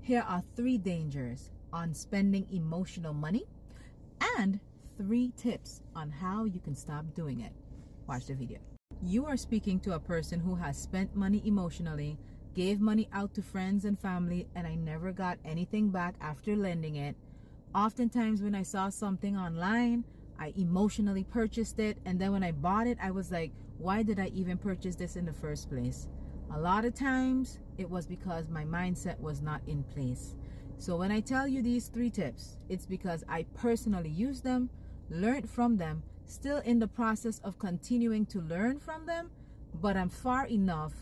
Here are 3 dangers on spending emotional money and 3 tips on how you can stop doing it. Watch the video. You are speaking to a person who has spent money emotionally, gave money out to friends and family, and I never got anything back after lending it. Oftentimes when I saw something online, I emotionally purchased it, and then when I bought it, I was like, why did I even purchase this in the first place? A lot of times it was because my mindset was not in place. So when I tell you these 3 tips, it's because I personally used them, learned from them, still in the process of continuing to learn from them, but I'm far enough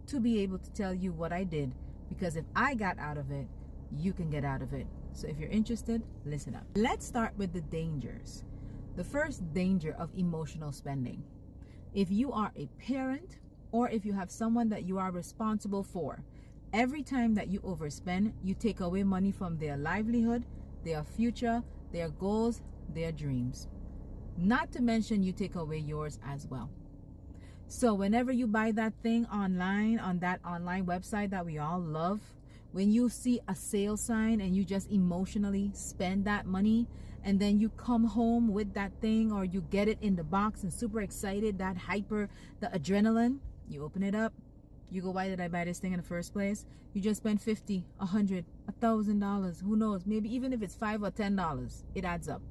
to be able to tell you what I did, because if I got out of it, you can get out of it. So if you're interested, listen up. Let's start with the dangers. The first danger of emotional spending. If you are a parent or if you have someone that you are responsible for, every time that you overspend, you take away money from their livelihood, their future, their goals, their dreams. Not to mention you take away yours as well. So whenever you buy that thing online, on that online website that we all love, when you see a sale sign and you just emotionally spend that money, and then you come home with that thing, or you get it in the box and super excited, that hyper, the adrenaline, you open it up, you go, why did I buy this thing in the first place? You just spent $50, $100, $1,000, who knows, maybe even if it's $5 or $10, it adds up.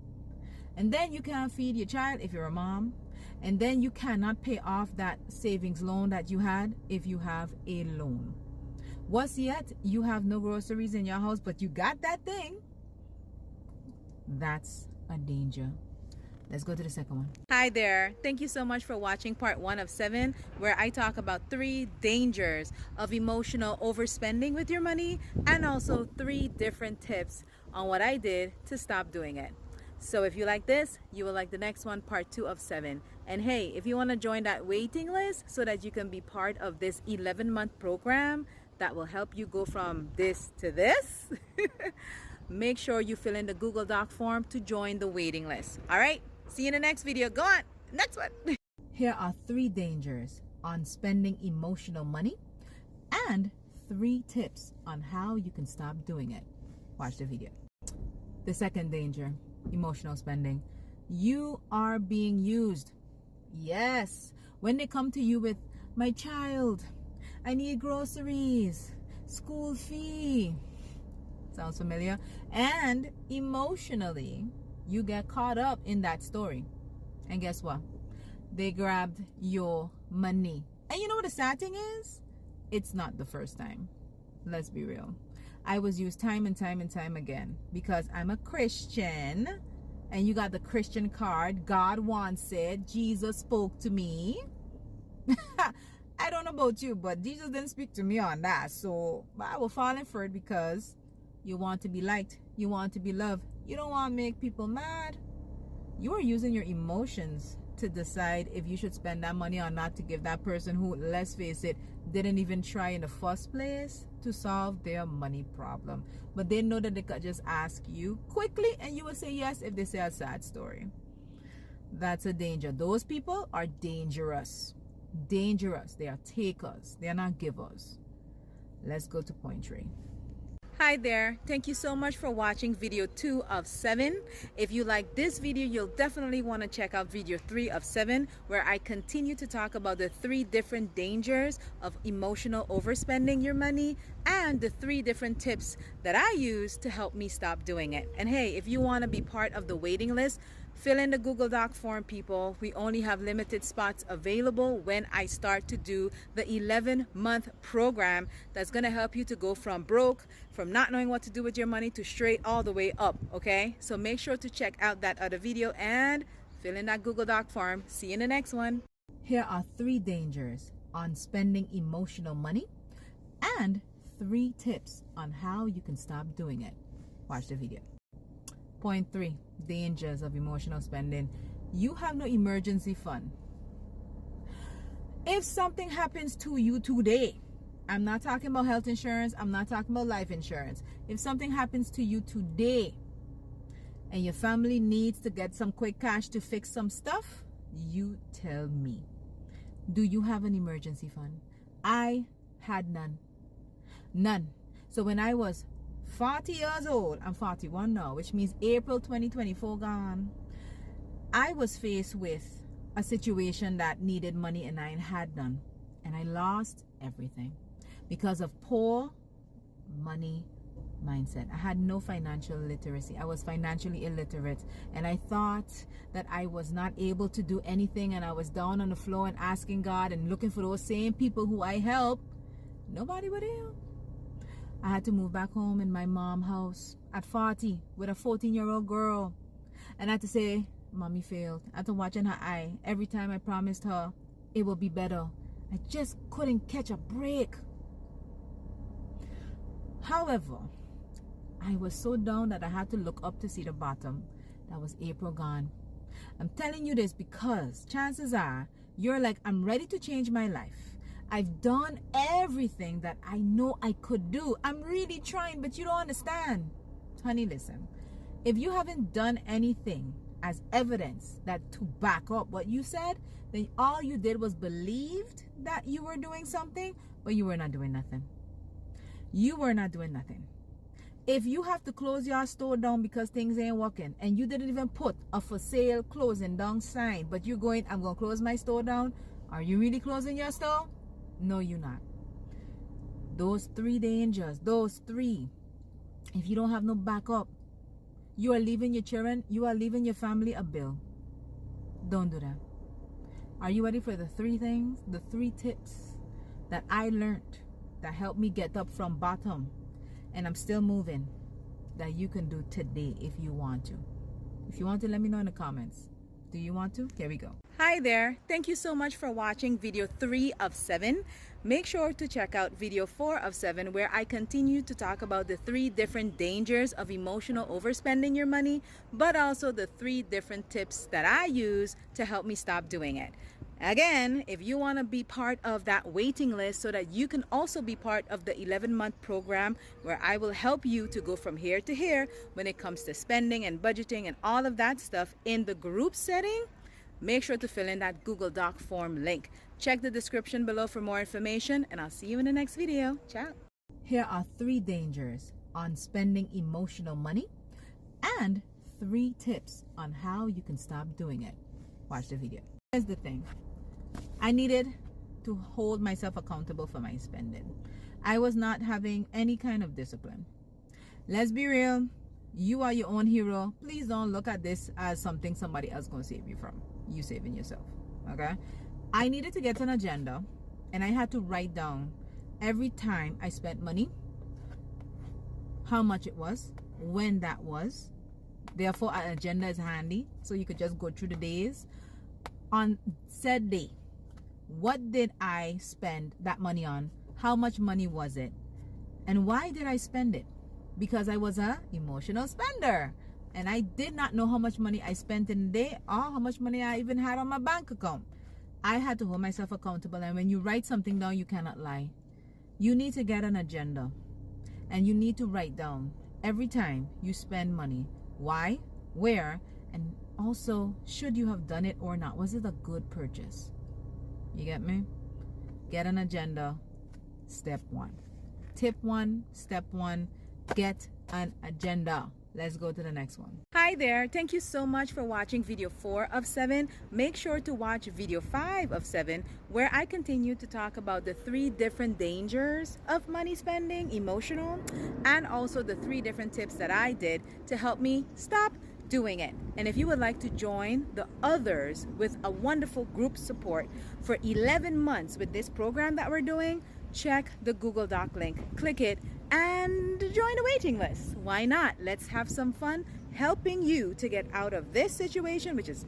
And then you can't feed your child if you're a mom, and then you cannot pay off that savings loan that you had if you have a loan. Worse yet, you have no groceries in your house, but you got that thing. That's a danger. Let's go to the second one. Hi there. Thank you so much for watching part 1 of 7, where I talk about 3 dangers of emotional overspending with your money, and also 3 different tips on what I did to stop doing it. So if you like this, you will like the next one, part 2 of 7. And hey, if you want to join that waiting list so that you can be part of this 11-month program that will help you go from this to this, make sure you fill in the Google Doc form to join the waiting list. All right, see you in the next video. Go on, next one. Here are 3 dangers on spending emotional money and 3 tips on how you can stop doing it. Watch the video. The second danger, emotional spending. You are being used. Yes, when they come to you with, my child, I need groceries, school fee. Sounds familiar? And emotionally, you get caught up in that story. And guess what? They grabbed your money. And you know what the sad thing is? It's not the first time. Let's be real. I was used time and time and time again because I'm a Christian, and you got the Christian card. God once said, Jesus spoke to me. I don't know about you, but Jesus didn't speak to me on that. So I will fall for it because you want to be liked. You want to be loved. You don't want to make people mad. You are using your emotions to decide if you should spend that money or not, to give that person who, let's face it, didn't even try in the first place to solve their money problem. But they know that they could just ask you quickly and you will say yes if they say a sad story. That's a danger. Those people are dangerous. Dangerous. They are takers. They are not givers. Let's go to point 3. Hi there. Thank you so much for watching video 2 of 7. If you like this video, you'll definitely want to check out video 3 of 7, where I continue to talk about the 3 different dangers of emotional overspending your money and the 3 different tips that I use to help me stop doing it. And hey, if you want to be part of the waiting list, fill in the Google Doc form, people. We only have limited spots available when I start to do the 11-month program that's going to help you to go from broke, from not knowing what to do with your money, to straight all the way up, okay? So make sure to check out that other video and fill in that Google Doc form. See you in the next one. Here are 3 dangers on spending emotional money and 3 tips on how you can stop doing it. Watch the video. Point 3, dangers of emotional spending. You have no emergency fund. If something happens to you today, I'm not talking about health insurance, I'm not talking about life insurance. If something happens to you today and your family needs to get some quick cash to fix some stuff, you tell me. Do you have an emergency fund? I had none. None. So when I was 40 years old. I'm 41 now, which means April 2024 gone. I was faced with a situation that needed money and I had none. And I lost everything because of poor money mindset. I had no financial literacy. I was financially illiterate, and I thought that I was not able to do anything, and I was down on the floor and asking God and looking for those same people who I helped. Nobody would help. I had to move back home in my mom's house at 40 with a 14-year-old girl, and I had to say, Mommy failed. I had to watch in her eye every time I promised her it will be better. I just couldn't catch a break. However, I was so down that I had to look up to see the bottom. That was April gone. I'm telling you this because chances are you're like, I'm ready to change my life. I've done everything that I know I could do. I'm really trying, but you don't understand. Honey, listen. If you haven't done anything as evidence that to back up what you said, then all you did was believed that you were doing something, but you were not doing nothing. You were not doing nothing. If you have to close your store down because things ain't working, and you didn't even put a for sale closing down sign, but you're going, I'm going to close my store down, are you really closing your store? No, you're not. Those three dangers, those three, if you don't have no backup, you are leaving your children, you are leaving your family a bill. Don't do that. Are you ready for the three things, the three tips that I learned that helped me get up from bottom? And I'm still moving, that you can do today if you want to. If you want to, let me know in the comments. Do you want to? Here we go. Hi there. Thank you so much for watching video 3 of 7. Make sure to check out video 4 of 7, where I continue to talk about the 3 different dangers of emotional overspending your money, but also the 3 different tips that I use to help me stop doing it. Again, if you want to be part of that waiting list so that you can also be part of the 11-month program where I will help you to go from here to here when it comes to spending and budgeting and all of that stuff in the group setting, make sure to fill in that Google Doc form link. Check the description below for more information, and I'll see you in the next video. Ciao. Here are 3 dangers on spending emotional money and 3 tips on how you can stop doing it. Watch the video. Here's the thing. I needed to hold myself accountable for my spending. I was not having any kind of discipline. Let's be real. You are your own hero. Please don't look at this as something somebody else gonna save you from. You saving yourself. Okay? I needed to get an agenda, and I had to write down every time I spent money, how much it was, when that was. Therefore, an agenda is handy, so you could just go through the days. On said day, what did I spend that money on? How much money was it? And why did I spend it? Because I was an emotional spender, and I did not know how much money I spent in a day or how much money I even had on my bank account. I had to hold myself accountable, and when you write something down, you cannot lie. You need to get an agenda, and you need to write down every time you spend money. Why, where, and also, should you have done it or not? Was it a good purchase? You get me? Get an agenda. Step 1. Tip 1, step 1, get an agenda. Let's go to the next one. Hi there. Thank you so much for watching video 4 of 7. Make sure to watch video 5 of 7, where I continue to talk about the 3 different dangers of money spending, emotional, and also the 3 different tips that I did to help me stop doing it. And if you would like to join the others with a wonderful group support for 11 months with this program that we're doing, check the Google Doc link, click it, and join the waiting list. Why not? Let's have some fun helping you to get out of this situation, which is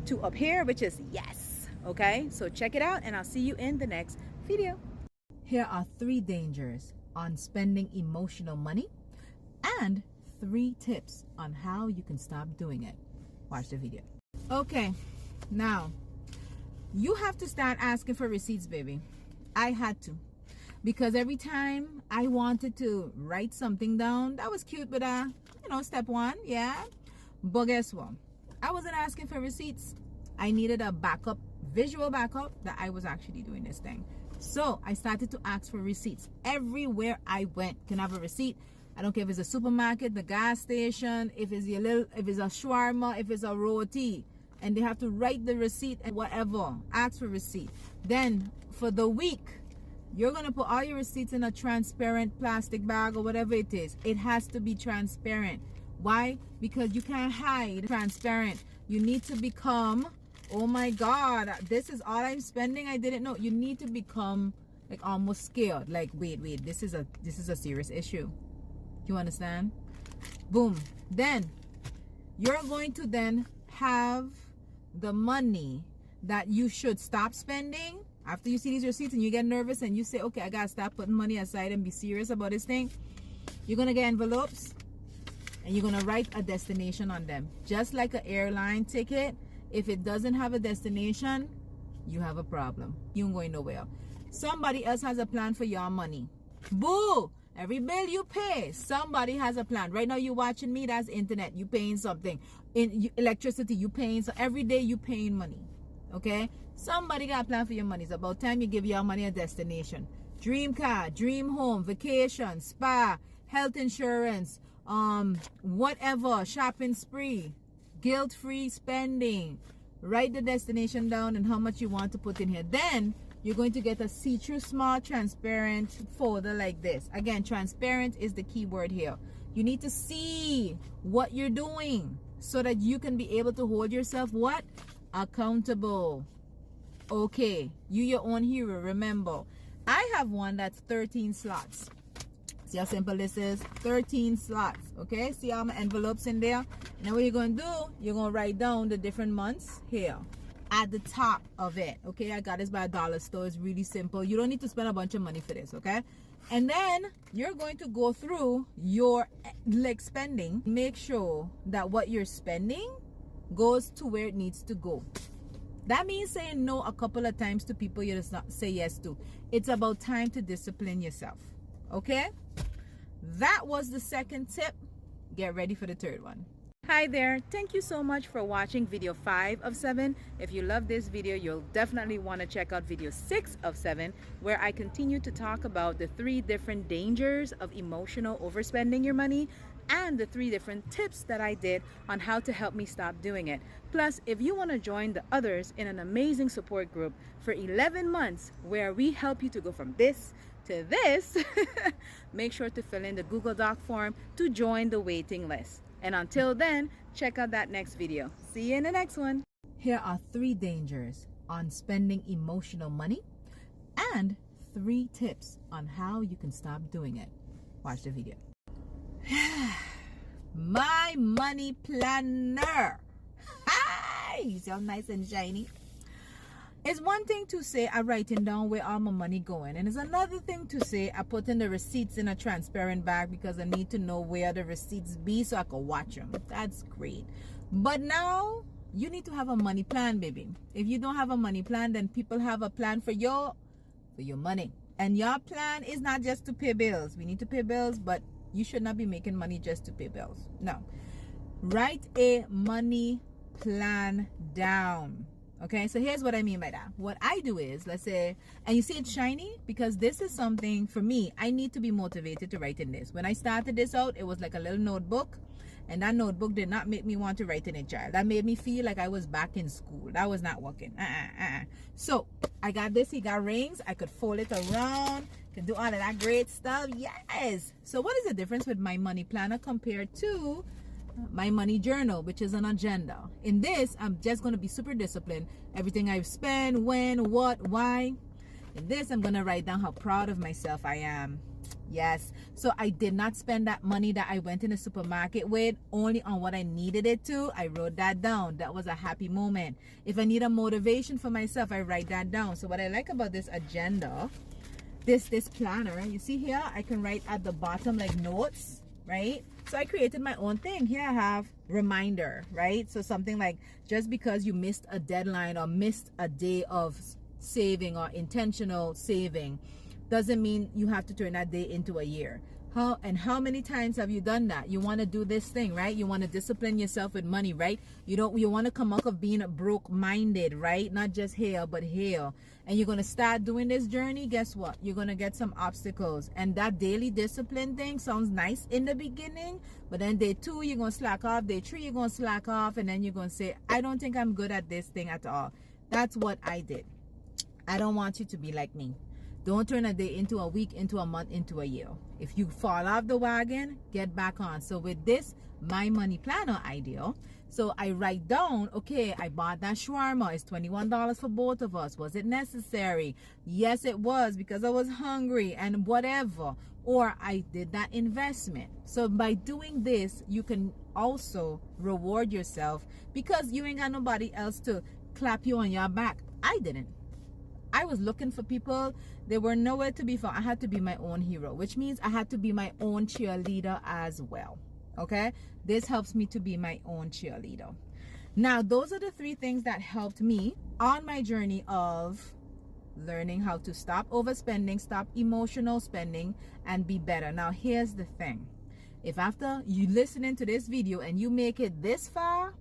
to up here, which is yes. Okay, so check it out, and I'll see you in the next video. Here are 3 dangers on spending emotional money and 3 tips on how you can stop doing it. Watch the video. Okay, now you have to start asking for receipts, baby. I had to, because every time I wanted to write something down, that was cute, but step 1, yeah. But guess what? I wasn't asking for receipts. I needed a backup, visual backup, that I was actually doing this thing. So I started to ask for receipts everywhere I went. Can I have a receipt? I don't care if it's a supermarket, the gas station, if it's if it's a shawarma, if it's a roti, and they have to write the receipt and whatever, ask for receipt. Then for the week, you're gonna put all your receipts in a transparent plastic bag or whatever it is. It has to be transparent. Why? Because you can't hide transparent. You need to become, oh my God, this is all I'm spending. I didn't know. You need to become like almost scared. Like, wait, this is a serious issue. You understand? Boom. Then you're going to then have the money that you should stop spending. After you see these receipts and you get nervous and you say, okay, I gotta stop putting money aside and be serious about this thing, you're gonna get envelopes and you're gonna write a destination on them. Just like an airline ticket, if it doesn't have a destination, you have a problem. You ain't going nowhere. Somebody else has a plan for your money. Boo! Every bill you pay, somebody has a plan. Right now you're watching me, that's internet. You paying something. Electricity, you paying. So every day you paying money. Okay? Somebody got a plan for your money. It's about time you give your money a destination. Dream car, dream home, vacation, spa, health insurance, whatever, shopping spree, guilt-free spending. Write the destination down and how much you want to put in here. Then you're going to get a see-through small transparent folder like this. Again, transparent is the key word here. You need to see what you're doing so that you can be able to hold yourself what? Accountable. Okay, you your own hero. Remember, I have one that's 13 slots. See how simple this is? 13 slots. Okay, see all my envelopes in there? Now what you're going to do, you're going to write down the different months here at the top of it. Okay, I got this by a dollar store. It's really simple. You don't need to spend a bunch of money for this. Okay, and then you're going to go through your spending. Make sure that what you're spending goes to where it needs to go. That means saying no a couple of times to people you just not say yes to. It's about time to discipline yourself. Okay, that was the second tip. Get ready for the third one. Hi there, thank you so much for watching video 5 of 7. If you love this video, you'll definitely want to check out video 6 of 7, where I continue to talk about the 3 different dangers of emotional overspending your money and the 3 different tips that I did on how to help me stop doing it. Plus, if you want to join the others in an amazing support group for 11 months where we help you to go from this to this, make sure to fill in the Google Doc form to join the waiting list. And until then, check out that next video. See you in the next one. Here are 3 dangers on spending emotional money and 3 tips on how you can stop doing it. Watch the video. My money planner. Hi! So nice and shiny. It's one thing to say I'm writing down where all my money going, and it's another thing to say I put in the receipts in a transparent bag because I need to know where the receipts be so I can watch them. That's great. But now you need to have a money plan, baby. If you don't have a money plan, then people have a plan for your money. And your plan is not just to pay bills. We need to pay bills, but you should not be making money just to pay bills. No. Write a money plan down. Okay, so here's what I mean by that. What I do is, let's say, and you see it's shiny because this is something for me, I need to be motivated to write in this. When I started this out, it was like a little notebook, and that notebook did not make me want to write in it, child. That made me feel like I was back in school. That was not working. So I got this, he got rings, I could fold it around, can do all of that great stuff. Yes. So what is the difference with my money planner compared to my money journal, which is an agenda? In this, I'm just going to be super disciplined. Everything I've spent, when, what, why. In this, I'm going to write down how proud of myself I am. Yes. So I did not spend that money that I went in the supermarket with only on what I needed it to. I wrote that down. That was a happy moment. If I need a motivation for myself, I write that down. So what I like about this agenda, this planner, you see here, I can write at the bottom like notes, right? So I created my own thing. Here I have reminder, right? So something like, just because you missed a deadline or missed a day of saving or intentional saving doesn't mean you have to turn that day into a year. How many times have you done that? You want to do this thing, right? You want to discipline yourself with money, right? You want to come out of being broke minded, right? Not just here but here. And you're going to start doing this journey. Guess what? You're going to get some obstacles. And that daily discipline thing sounds nice in the beginning, but then day 2 you're going to slack off, day 3 you're going to slack off, and then you're going to say, I don't think I'm good at this thing at all. That's what I did. I don't want you to be like me. Don't turn a day into a week, into a month, into a year. If you fall off the wagon, get back on. So with this, my money planner idea, so I write down, okay, I bought that shawarma. It's $21 for both of us. Was it necessary? Yes, it was, because I was hungry and whatever. Or I did that investment. So by doing this, you can also reward yourself because you ain't got nobody else to clap you on your back. I didn't. I was looking for people. They were nowhere to be found. I had to be my own hero, which means I had to be my own cheerleader as well. Okay? This helps me to be my own cheerleader. Now, those are the 3 things that helped me on my journey of learning how to stop overspending, stop emotional spending, and be better. Now, here's the thing. If after you listening to this video and you make it this far,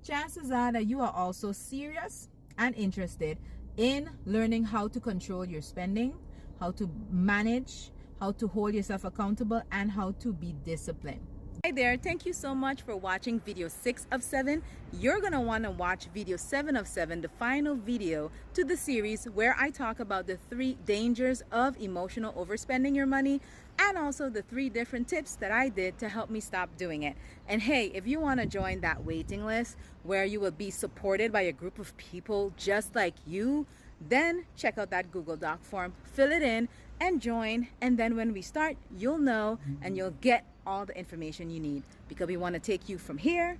chances are that you are also serious and interested in learning how to control your spending, how to manage, how to hold yourself accountable, and how to be disciplined. Hi there, thank you so much for watching video 6 of 7. You're gonna want to watch video 7 of 7, the final video to the series where I talk about the 3 dangers of emotional overspending your money, and also the 3 different tips that I did to help me stop doing it. And hey, if you want to join that waiting list where you will be supported by a group of people just like you, then check out that Google Doc form, fill it in and join, and then when we start, you'll know and you'll get all the information you need, because we want to take you from here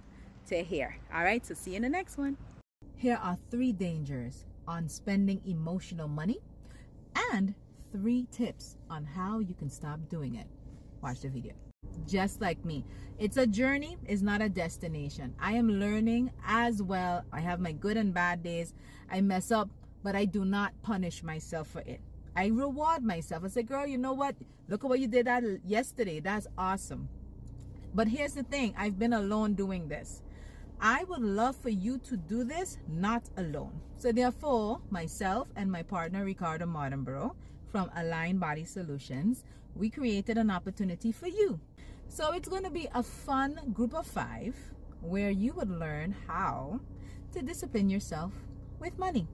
to here. All right, so see you in the next one. Here are 3 dangers on spending emotional money and 3 tips on how you can stop doing it. Watch the video. Just like me, it's a journey, it's not a destination. I am learning as well. I have my good and bad days. I mess up, but I do not punish myself for it. I reward myself. I say, girl, you know what? Look at what you did that yesterday. That's awesome. But here's the thing. I've been alone doing this. I would love for you to do this not alone. So therefore, myself and my partner, Ricardo Martinborough from Align Body Solutions, we created an opportunity for you. So it's going to be a fun group of 5 where you would learn how to discipline yourself with money.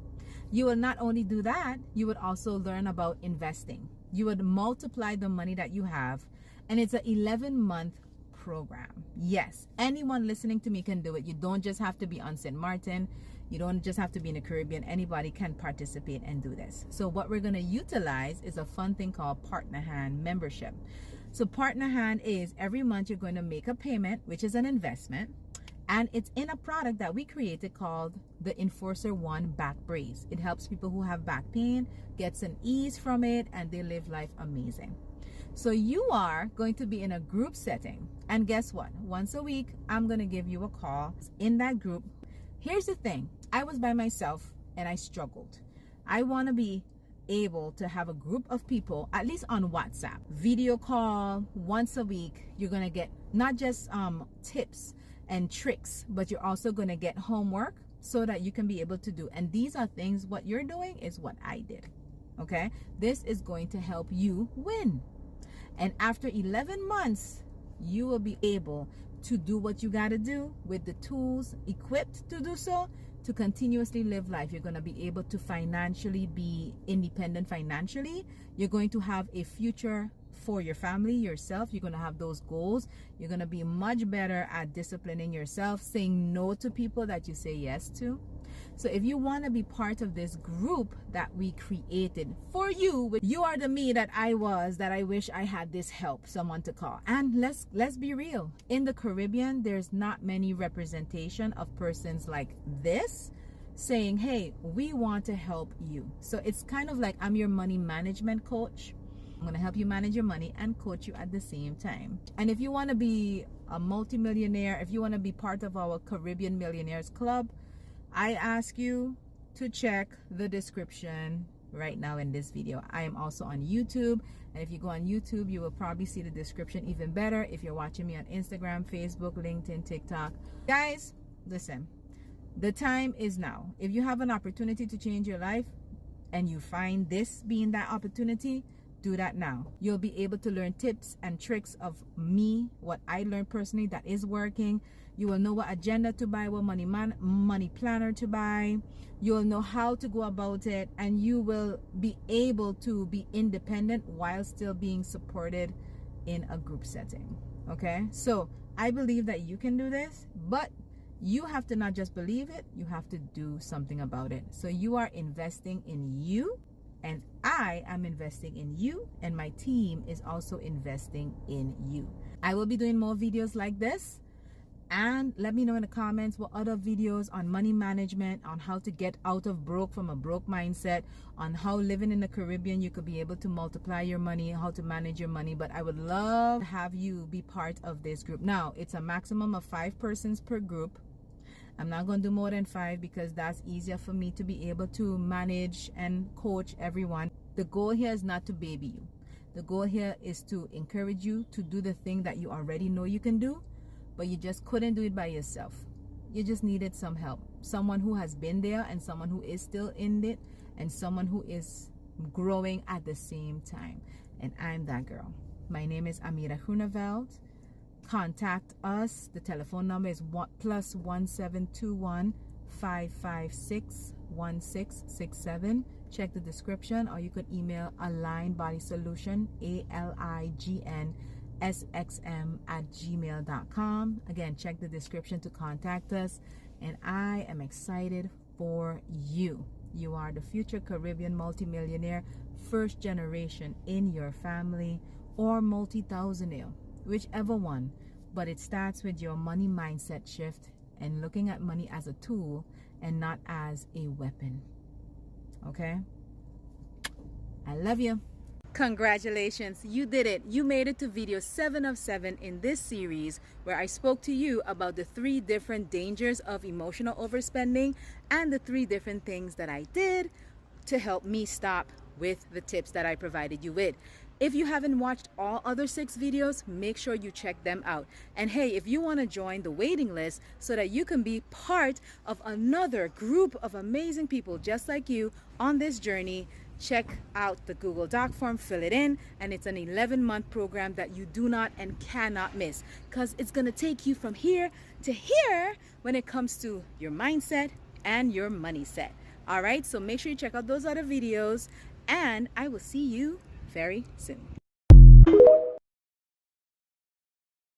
You will not only do that, you would also learn about investing. You would multiply the money that you have, and it's an 11-month program. Yes, anyone listening to me can do it. You don't just have to be on St. Martin. You don't just have to be in the Caribbean. Anybody can participate and do this. So what we're going to utilize is a fun thing called Partner Hand membership. So Partner Hand is every month you're going to make a payment, which is an investment. And it's in a product that we created called the Enforcer One Back Brace. It helps people who have back pain, gets an ease from it, and they live life amazing. So you are going to be in a group setting. And guess what? Once a week, I'm going to give you a call in that group. Here's the thing. I was by myself and I struggled. I want to be able to have a group of people, at least on WhatsApp, video call once a week. You're going to get not just tips and tricks, but you're also going to get homework so that you can be able to do. And these are things, what you're doing is what I did. Okay, this is going to help you win. And after 11 months, you will be able to do what you got to do with the tools equipped to do so, to continuously live life. You're going to be able to financially be independent financially. You're going to have a future for your family, yourself. You're going to have those goals. You're going to be much better at disciplining yourself, saying no to people that you say yes to. So if you want to be part of this group that we created for you, you are the me that I was, that I wish I had this help, someone to call. And let's be real. In the Caribbean, there's not many representation of persons like this saying, hey, we want to help you. So it's kind of like I'm your money management coach. I'm going to help you manage your money and coach you at the same time. And if you want to be a multimillionaire, if you want to be part of our Caribbean Millionaires Club, I ask you to check the description right now in this video. I am also on YouTube, and if you go on YouTube, you will probably see the description even better if you're watching me on Instagram, Facebook, LinkedIn, TikTok. Guys, listen, the time is now. If you have an opportunity to change your life and you find this being that opportunity, do that now. You'll be able to learn tips and tricks of me, what I learned personally that is working. You will know what agenda to buy, what money planner to buy. You'll know how to go about it, and you will be able to be independent while still being supported in a group setting. Okay, so I believe that you can do this, but you have to not just believe it, you have to do something about it. So you are investing in you, and I am investing in you, and my team is also investing in you. I will be doing more videos like this, and let me know in the comments what other videos on money management, on how to get out of broke from a broke mindset, on how living in the Caribbean you could be able to multiply your money, how to manage your money. But I would love to have you be part of this group. Now, it's a maximum of 5 persons per group. I'm not going to do more than 5 because that's easier for me to be able to manage and coach everyone. The goal here is not to baby you. The goal here is to encourage you to do the thing that you already know you can do, but you just couldn't do it by yourself. You just needed some help. Someone who has been there, and someone who is still in it, and someone who is growing at the same time. And I'm that girl. My name is Amira Groeneveld. Contact us. The telephone number is +1721 556 1667. Check the description, or you could email alignbodysolution aligsm@gmail.com. Again, check the description to contact us, and I am excited for you. You are the future Caribbean multimillionaire, first generation in your family, or multi-thousandaire, whichever one. But it starts with your money mindset shift and looking at money as a tool and not as a weapon. Okay? I love you. Congratulations, you did it. You made it to video 7 of 7 in this series, where I spoke to you about the 3 different dangers of emotional overspending and the 3 different things that I did to help me stop with the tips that I provided you with. If you haven't watched all other 6 videos, make sure you check them out. And hey, if you want to join the waiting list so that you can be part of another group of amazing people just like you on this journey, check out the Google Doc form, fill it in, and it's an 11-month program that you do not and cannot miss, because it's going to take you from here to here when it comes to your mindset and your money set. All right, so make sure you check out those other videos, and I will see you very soon.